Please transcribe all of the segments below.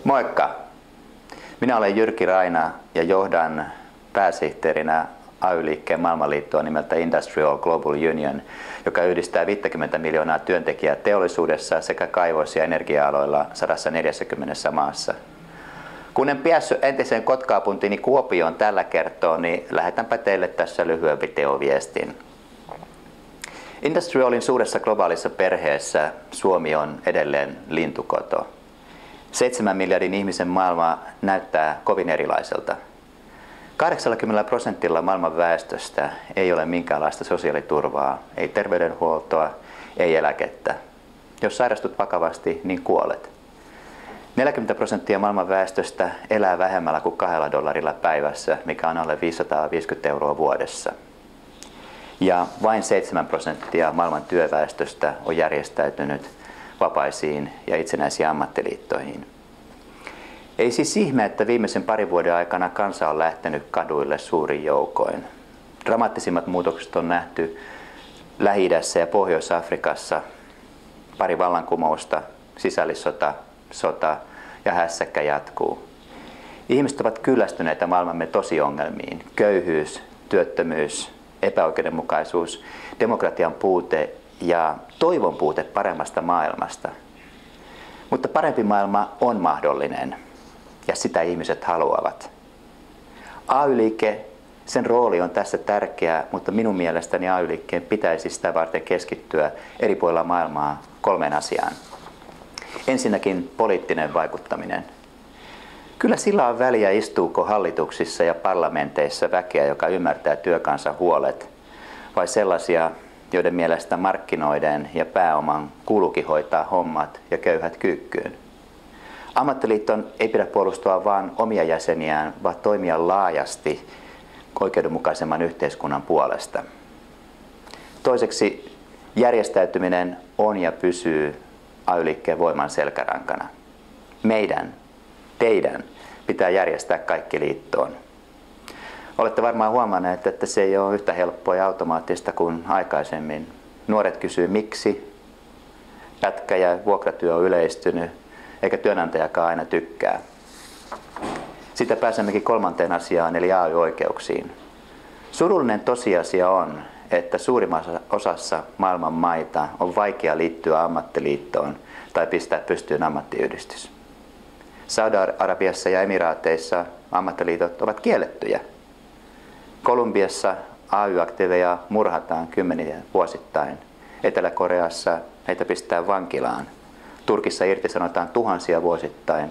Moikka! Minä olen Jyrki Raina ja johdan pääsihteerinä AY-liikkeen maailmanliittoa nimeltä Industrial Global Union, joka yhdistää 50 miljoonaa työntekijää teollisuudessa sekä kaivos- ja energia-aloilla 140 maassa. Kun en päässyt entiseen kotikaupunkiini Kuopioon tällä kertaa, niin lähetänpä teille tässä lyhyen videoviestin. Industrialin suuressa globaalissa perheessä Suomi on edelleen lintukoto. 7 miljardin ihmisen maailma näyttää kovin erilaiselta. 80% maailman väestöstä ei ole minkäänlaista sosiaaliturvaa, ei terveydenhuoltoa, ei eläkettä. Jos sairastut vakavasti, niin kuolet. 40% maailman väestöstä elää vähemmällä kuin $2 päivässä, mikä on alle 550 € vuodessa. Ja vain 7% maailman työväestöstä on järjestäytynyt vapaisiin ja itsenäisiin ammattiliittoihin. Ei siis ihme, että viimeisen parin vuoden aikana kansa on lähtenyt kaduille suurin joukoin. Dramaattisimmat muutokset on nähty Lähi-idässä ja Pohjois-Afrikassa. Pari vallankumousta, sisällissota, sota ja hässäkkä jatkuu. Ihmiset ovat kyllästyneitä maailmamme tosiongelmiin. Köyhyys, työttömyys, epäoikeudenmukaisuus, demokratian puute ja toivon puute paremmasta maailmasta. Mutta parempi maailma on mahdollinen ja sitä ihmiset haluavat. AY-liike, sen rooli on tässä tärkeä, mutta minun mielestäni AY-liikkeen pitäisi sitä varten keskittyä eri puolilla maailmaa 3 asiaan. Ensinnäkin poliittinen vaikuttaminen. Kyllä sillä on väliä, istuuko hallituksissa ja parlamenteissa väkeä, joka ymmärtää työkansan huolet, vai sellaisia, joiden mielestä markkinoiden ja pääoman kuuluukin hoitaa hommat ja köyhät kyykkyyn. Ammattiliiton ei pidä puolustaa vain omia jäseniään, vaan toimia laajasti oikeudenmukaisemman yhteiskunnan puolesta. Toiseksi järjestäytyminen on ja pysyy AY-liikkeen voiman selkärankana. Teidän pitää järjestää kaikki liittoon. Olette varmaan huomanneet, että se ei ole yhtä helppoa ja automaattista kuin aikaisemmin. Nuoret kysyy miksi, pätkä- ja vuokratyö on yleistynyt, eikä työnantajakaan aina tykkää. Sitä pääsemmekin 3. asiaan, eli AY-oikeuksiin. Surullinen tosiasia on, että suurimmassa osassa maailman maita on vaikea liittyä ammattiliittoon tai pistää pystyyn ammattiyhdistys. Saudi-Arabiassa ja Emiraateissa ammattiliitot ovat kiellettyjä. Kolumbiassa AY-aktiiveja murhataan kymmeniä vuosittain. Etelä-Koreassa heitä pistetään vankilaan. Turkissa irtisanotaan tuhansia vuosittain.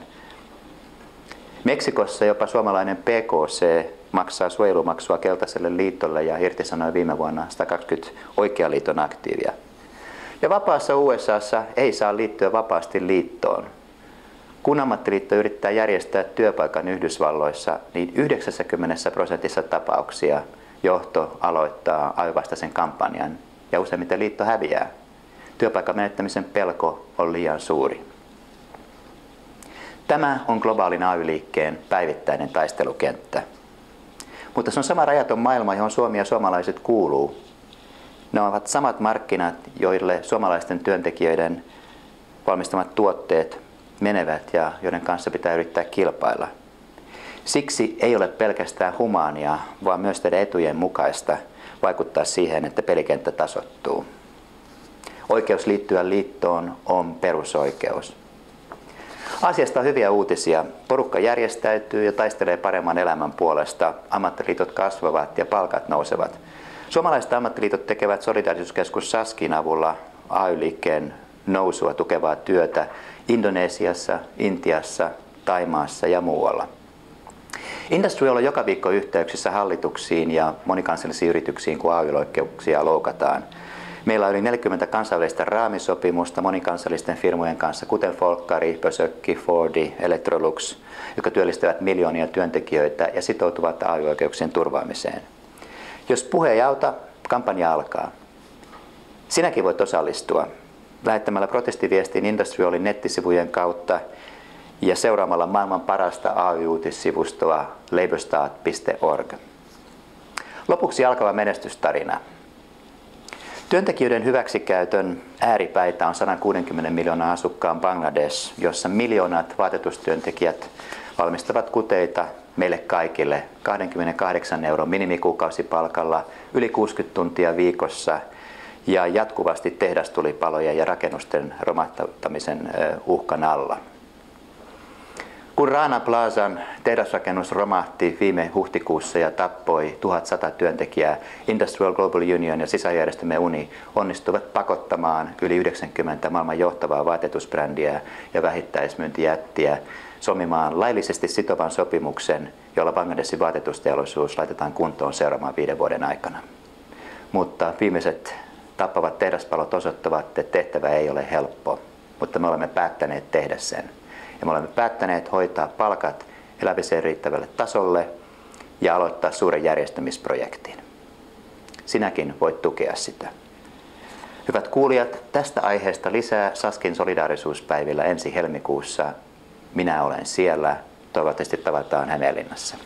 Meksikossa jopa suomalainen PKC maksaa suojelumaksua keltaiselle liitolle ja irtisanoi viime vuonna 120 oikean liiton aktiivia. Ja vapaassa USAssa ei saa liittyä vapaasti liittoon. Kun ammattiliitto yrittää järjestää työpaikan Yhdysvalloissa, niin 90% tapauksia johto aloittaa AY-vastaisen kampanjan ja useimmiten liitto häviää. Työpaikan menettämisen pelko on liian suuri. Tämä on globaalin AY-liikkeen päivittäinen taistelukenttä. Mutta se on sama rajaton maailma, johon Suomi ja suomalaiset kuuluu. Ne ovat samat markkinat, joille suomalaisten työntekijöiden valmistamat tuotteet menevät ja joiden kanssa pitää yrittää kilpailla. Siksi ei ole pelkästään humaania, vaan myös teidän etujen mukaista vaikuttaa siihen, että pelikenttä tasoittuu. Oikeus liittyä liittoon on perusoikeus. Asiasta on hyviä uutisia. Porukka järjestäytyy ja taistelee paremman elämän puolesta. Ammattiliitot kasvavat ja palkat nousevat. Suomalaiset ammattiliitot tekevät Solidaarisuuskeskus SASKin avulla AY-liikkeen nousua tukevaa työtä Indonesiassa, Intiassa, Thaimaassa ja muualla. Industrial on joka viikko yhteyksissä hallituksiin ja monikansallisiin yrityksiin, kun AY-oikeuksia loukataan. Meillä on yli 40 kansainvälistä raamisopimusta monikansallisten firmojen kanssa, kuten Folkkari, Pösökki, Fordi, Electrolux, jotka työllistävät miljoonia työntekijöitä ja sitoutuvat AY-oikeuksien turvaamiseen. Jos puhe ei auta, kampanja alkaa. Sinäkin voit osallistua lähettämällä protestiviestin Industrialin nettisivujen kautta ja seuraamalla maailman parasta AY-uutissivustoa laborstat.org. Lopuksi alkava menestystarina. Työntekijöiden hyväksikäytön ääripäitä on 160 miljoonaa asukkaan Bangladesh, jossa miljoonat vaatetustyöntekijät valmistavat kuteita meille kaikille 28 € minimikuukausipalkalla, yli 60 tuntia viikossa ja jatkuvasti tehdastulipalojen ja rakennusten romahtamisen uhkan alla. Kun Rana Plazan tehdasrakennus romahti viime huhtikuussa ja tappoi 1100 työntekijää, Industrial Global Union ja sisäjärjestömme UNI onnistuivat pakottamaan yli 90 maailman johtavaa vaatetusbrändiä ja vähittäismyyntijättiä solmimaan laillisesti sitovan sopimuksen, jolla Bangladesin vaatetusteollisuus laitetaan kuntoon seuraamaan 5 vuoden aikana. Mutta viimeiset tappavat tehdaspalot osoittavat, että tehtävä ei ole helppo, mutta me olemme päättäneet tehdä sen. Ja me olemme päättäneet hoitaa palkat elämiseen riittävälle tasolle ja aloittaa suuren järjestämisprojektin. Sinäkin voit tukea sitä. Hyvät kuulijat, tästä aiheesta lisää Saskin solidaarisuuspäivillä ensi helmikuussa. Minä olen siellä. Toivottavasti tavataan Hämeenlinnassa.